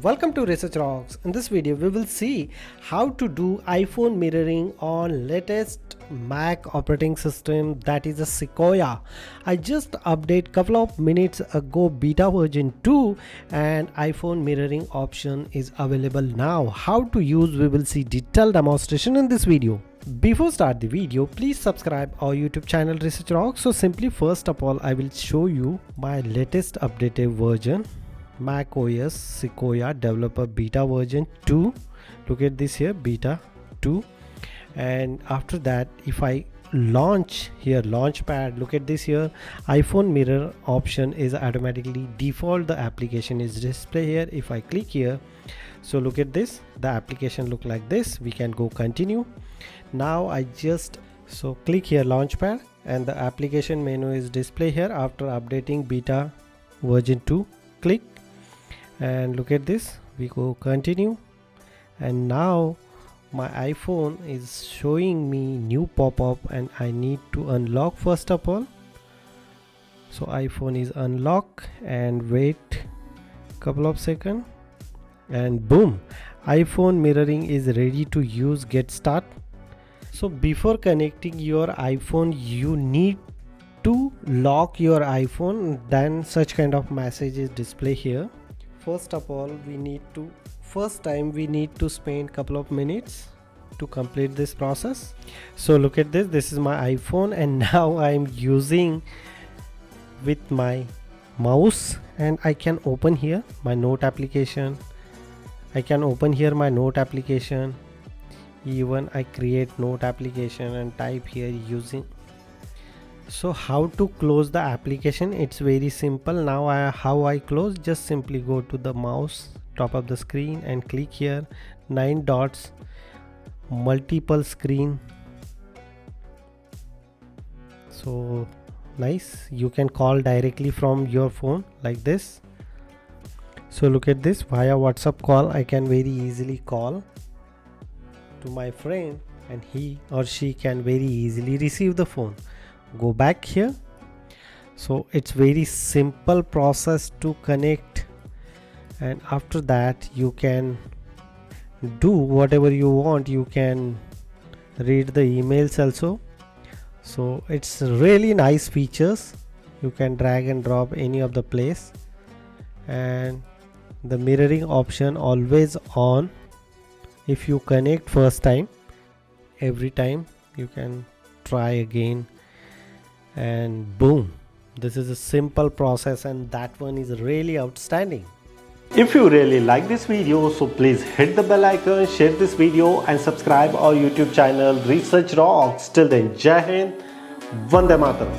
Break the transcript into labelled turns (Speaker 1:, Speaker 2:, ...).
Speaker 1: Welcome to Research Rocks. In this video we will see how to do iPhone mirroring on latest Mac operating system, that is a Sequoia. I just update couple of minutes ago beta version 2 and iPhone mirroring option is available now. How to use, we will see detailed demonstration in this video. Before start the video, please subscribe our YouTube channel Research Rocks. So simply first of all I will show you my latest updated version, macOS Sequoia developer beta version 2. Look at this here, beta 2. And after that, if I launch here launchpad, look at this here, iPhone mirror option is automatically default, the application is display here. If I click here, so look at this, the application look like this. We can go continue. Now I just click here launchpad and the application menu is display here after updating beta version 2. Click and look at this, we go continue, and now my iPhone is showing me new pop-up and I need to unlock first of all. So iPhone is unlock and wait couple of seconds and boom, iPhone mirroring is ready to use. Get start. So before connecting your iPhone you need to lock your iPhone, then such kind of message is display here. First of all we need to spend couple of minutes to complete this process. So look at this, this is my iPhone and now I'm using with my mouse and I can open here my note application. Even I create note application and type here using. So how to close the application, it's very simple. Now how I close, just simply go to the mouse top of the screen and click here 9 dots, multiple screen. So nice, you can call directly from your phone like this. So look at this, via WhatsApp call I can very easily call to my friend and he or she can very easily receive the phone. Go back here. So it's very simple process to connect, and after that you can do whatever you want. You can read the emails also. So it's really nice features. You can drag and drop any of the place, and the mirroring option always on. If you connect first time, every time you can try again, and boom, this is a simple process and that one is really outstanding. If you really like this video, so please hit the bell icon, share this video and subscribe our YouTube channel Research Rocks. Till then, Jai Hind, Vande Mataram.